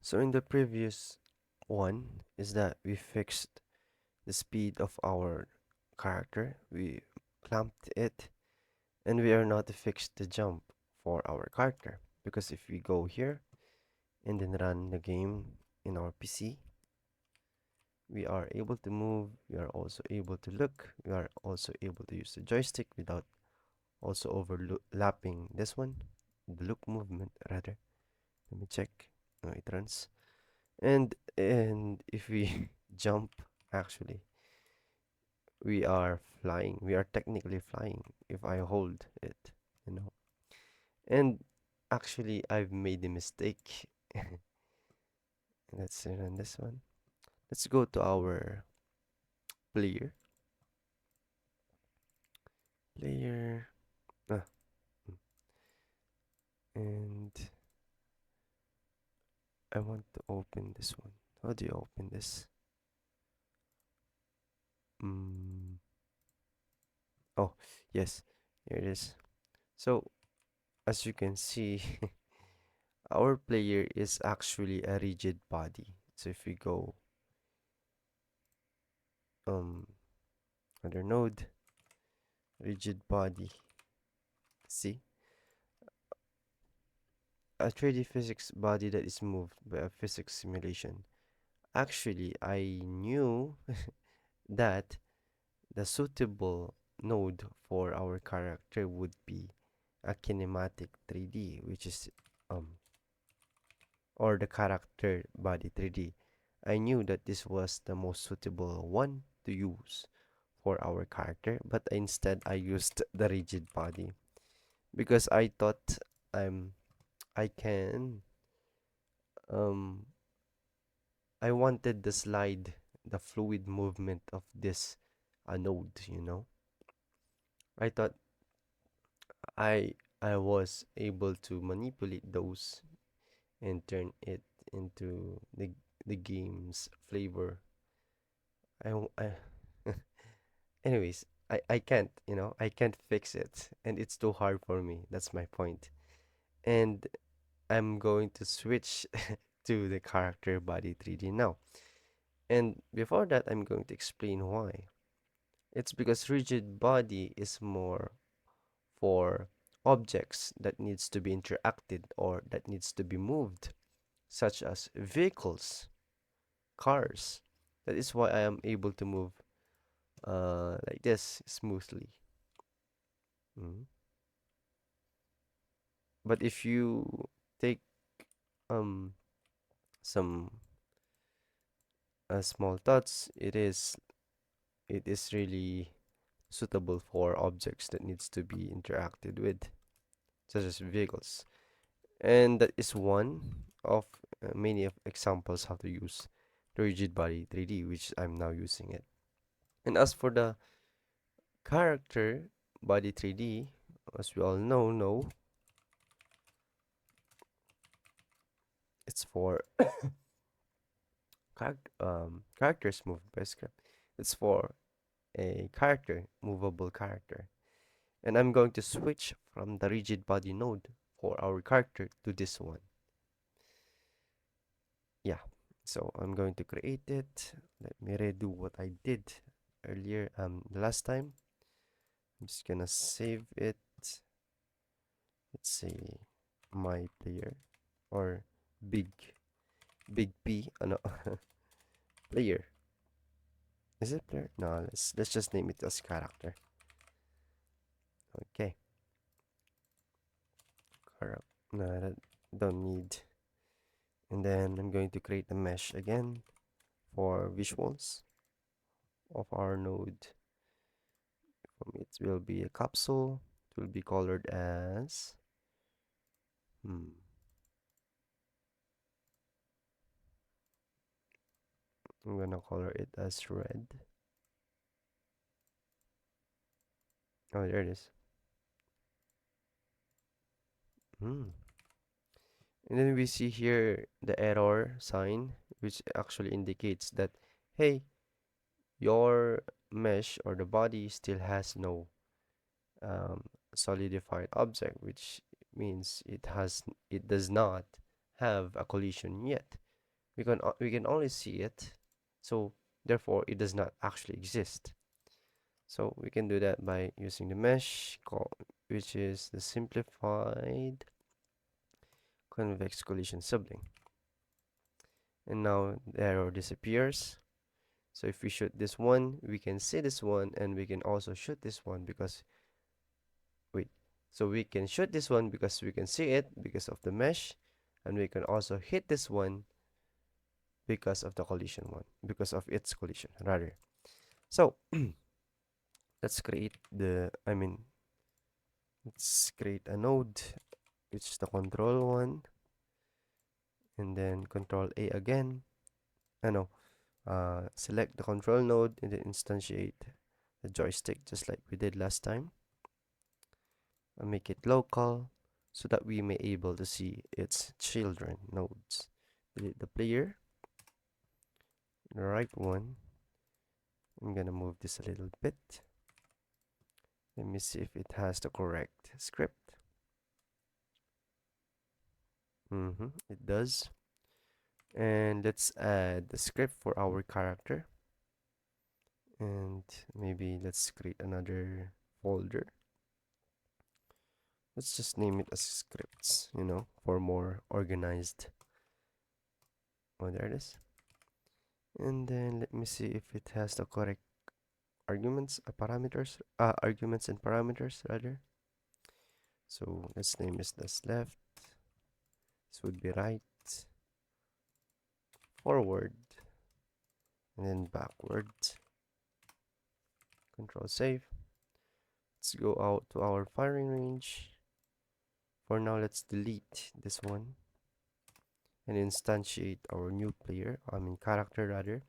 So in the previous one is that we fixed the speed of our character, we clamped it, and we are not to fix the jump for our character. Because if we go here and then run the game in our PC, we are able to move, we are also able to look, we are also able to use the joystick without also overlapping this one, the look movement rather. Let me check. No, it runs. And if we jump, actually, we are flying. We are technically flying if I hold it, you know. And actually, I've made a mistake. Let's run this one. Let's go to our player. Player. Ah, mm, and I want to open this one. How do you open this? Mm. Oh, yes, here it is. So, as you can see, our player is actually a rigid body. So if we go um other node, rigid body, see, a 3D physics body that is moved by a physics simulation. Actually, I knew that the suitable node for our character would be a kinematic 3D, which is um or the character body 3D. I knew that this was the most suitable one to use for our character, but instead I used the rigid body because I thought I'm I can um I wanted the slide, the fluid movement of this node, you know. I thought I I was able to manipulate those and turn it into the game's flavor. I anyways, I can't, you know, I can't fix it and it's too hard for me. That's my point. And I'm going to switch to the character body 3D now. And before that, I'm going to explain why. It's because rigid body is more for objects that needs to be interacted or that needs to be moved, such as vehicles, cars. That is why I am able to move like this smoothly. Mm. But if you take um some small thoughts, it is really suitable for objects that needs to be interacted with, such as vehicles. And that is one of many of examples how to use the RigidBody 3D, which I'm now using it. And as for the character body 3D, as we all know, it's for characters moved by script. It's for a character, movable character. And I'm going to switch from the rigid body node for our character to this one. Yeah, so I'm going to create it. Let me redo what I did earlier, the last time. I'm just gonna save it. Let's say my player or big big P. No, player. Is it player? No, let's just name it as character. Okay, character. No, that don't need. And then I'm going to create a mesh again for visuals of our node. It will be a capsule. It will be colored as hmm. I'm gonna color it as red. Oh, there it is. Hmm. And then we see here the error sign, which actually indicates that, hey, your mesh or the body still has no um, solidified object, which means it does not have a collision yet. we can only see it, so therefore it does not actually exist. So we can do that by using the mesh call, which is the simplified convex collision subling. And now the error disappears. So if we shoot this one, we can see this one, and we can also shoot this one because wait. So we can shoot this one because we can see it because of the mesh, and we can also hit this one because of the collision one, because of its collision rather. So let's create let's create a node, which is the control one, and then control A again. No, select the control node and then instantiate the joystick just like we did last time, and make it local so that we may able to see its children nodes. Delete the player, the right one. I'm gonna move this a little bit. Let me see if it has the correct script. It does. And let's add the script for our character. And maybe let's create another folder. Let's just name it as scripts, for more organized. Oh, there it is. And then let me see if it has the correct arguments and parameters rather. So let's name this left. This would be right, forward, and then backward. Control save. Let's go out to our firing range. For now, let's delete this one and instantiate our new character rather.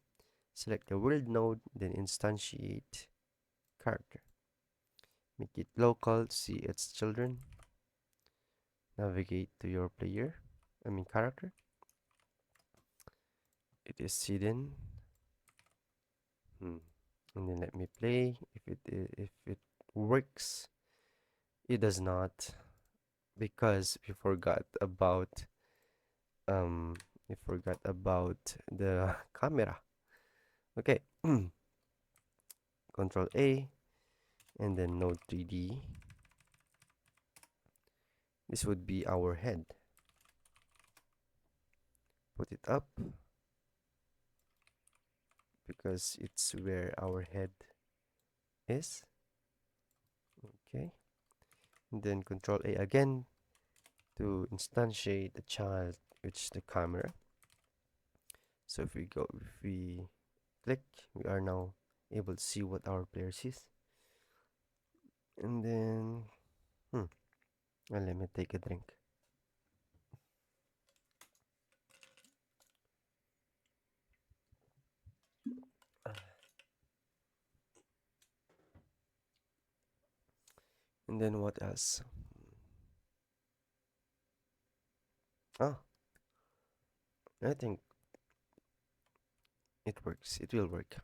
Select the world node, then instantiate character. Make it local to see its children. Navigate to your character. It is hidden. And then let me play. If it works, it does not, because we forgot about the camera. Okay. Control A and then node 3D. This would be our head. Put it up because it's where our head is. Okay. And then Control A again to instantiate the child, which is the camera. So if we click, we are now able to see what our player sees. And then let me take a drink. And then what else? Ah, I think it works. It will work.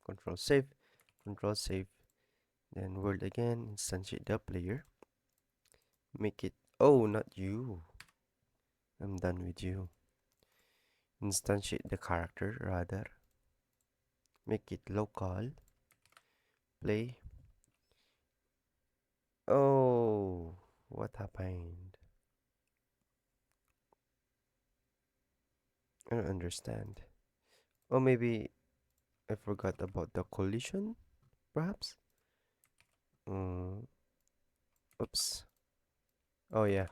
Control save, then world again, instantiate the player. Make it, oh, not you. I'm done with you. Instantiate the character rather. Make it local. Play. Oh, what happened? I don't understand. Oh, maybe I forgot about the collision, perhaps? Oops. Oh, yeah.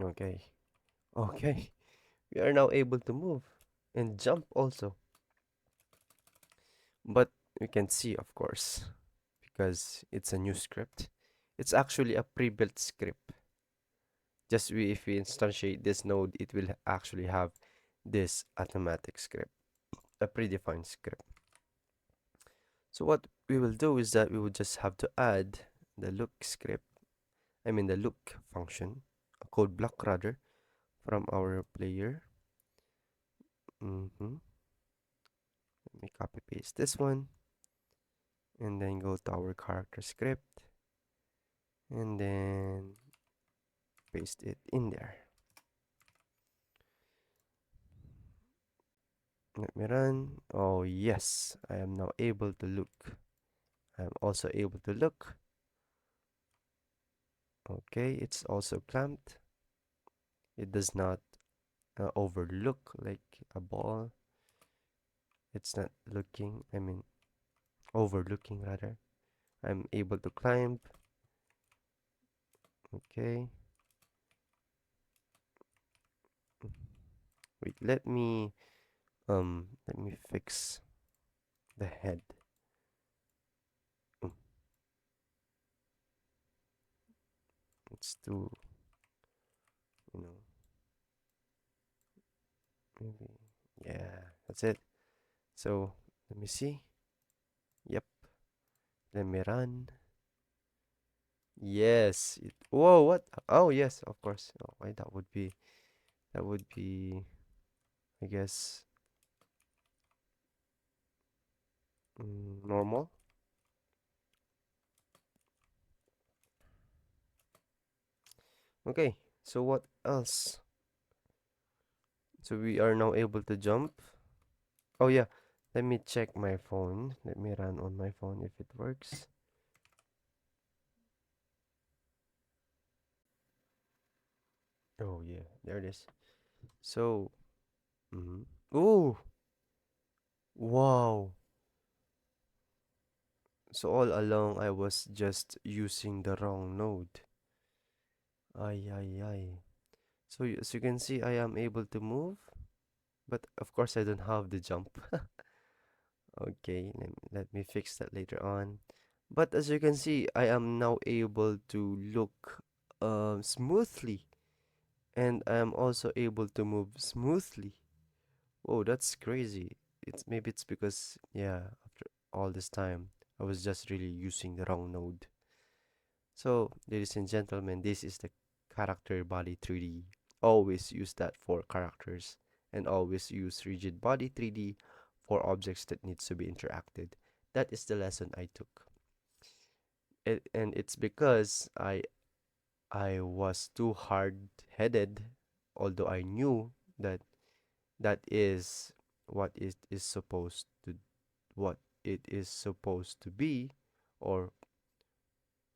Okay. Okay. We are now able to move and jump also. But we can see, of course, because it's a new script. It's actually a pre-built script. Just if we instantiate this node, it will actually have this automatic script, a predefined script. So what we will do is that we will just have to add the look the look function, a code block rather, from our player. Let me copy paste this one, and then go to our character script, and then paste it in there. Let me run. Oh, yes. I am now able to look. I'm also able to look. Okay, it's also clamped. It does not overlook like a ball. It's not looking, I mean, overlooking rather. I'm able to climb. Okay. Wait, let me fix the head. Mm, It's too, you know, maybe. Yeah, that's it. So, let me see. Yep, let me run. Yes. Whoa, what? Oh, yes, of course. Oh, why that would be, I guess, normal. Okay, so what else? So we are now able to jump. Oh yeah, let me check my phone. Let me run on my phone if it works. Oh yeah, there it is. So, mm, oh, wow. So all along I was just using the wrong node. Ay ay ay. So as you can see, I am able to move, but of course I don't have the jump. Okay, let me fix that later on. But as you can see, I am now able to look smoothly, and I am also able to move smoothly. Oh, that's crazy. It's because, yeah, after all this time, I was just really using the wrong node. So, ladies and gentlemen, this is the CharacterBody3D. Always use that for characters, and always use RigidBody3D for objects that needs to be interacted. That is the lesson I took. And it's because I was too hard-headed, although I knew that that is what it is supposed to what it is supposed to be, or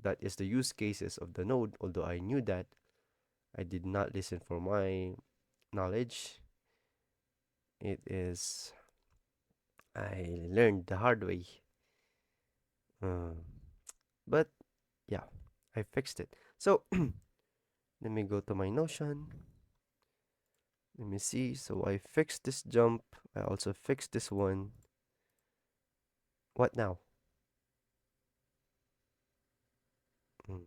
that is the use cases of the node. Although I knew that, I did not listen for my knowledge. It is I learned the hard way. But yeah, I fixed it. So let me go to my Notion. Let me see. So I fixed this jump. I also fixed this one. What now? Mm.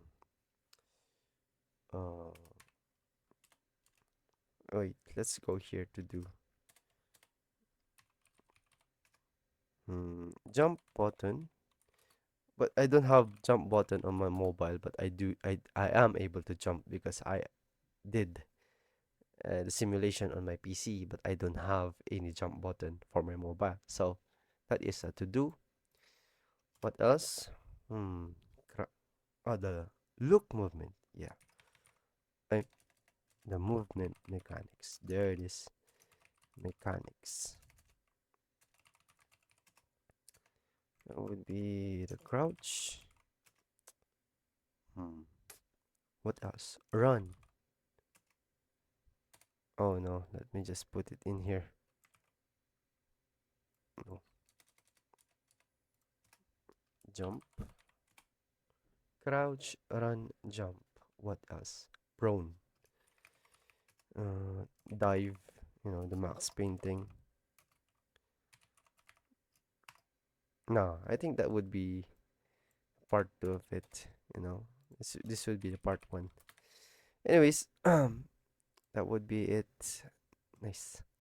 Uh, Wait. Let's go here to do jump button. But I don't have jump button on my mobile. But I am able to jump because I did the simulation on my PC. But I don't have any jump button for my mobile. So that is a to do. What else? Hmm. The look movement. Yeah. I, the movement mechanics. There it is. Mechanics. That would be the crouch. Hmm. What else? Run. Oh no, let me just put it in here. No. Jump. Crouch, run, jump. What else? Prone. Dive. The max painting. No, I think that would be part two of it. This would be the part one. Anyways, that would be it. Nice.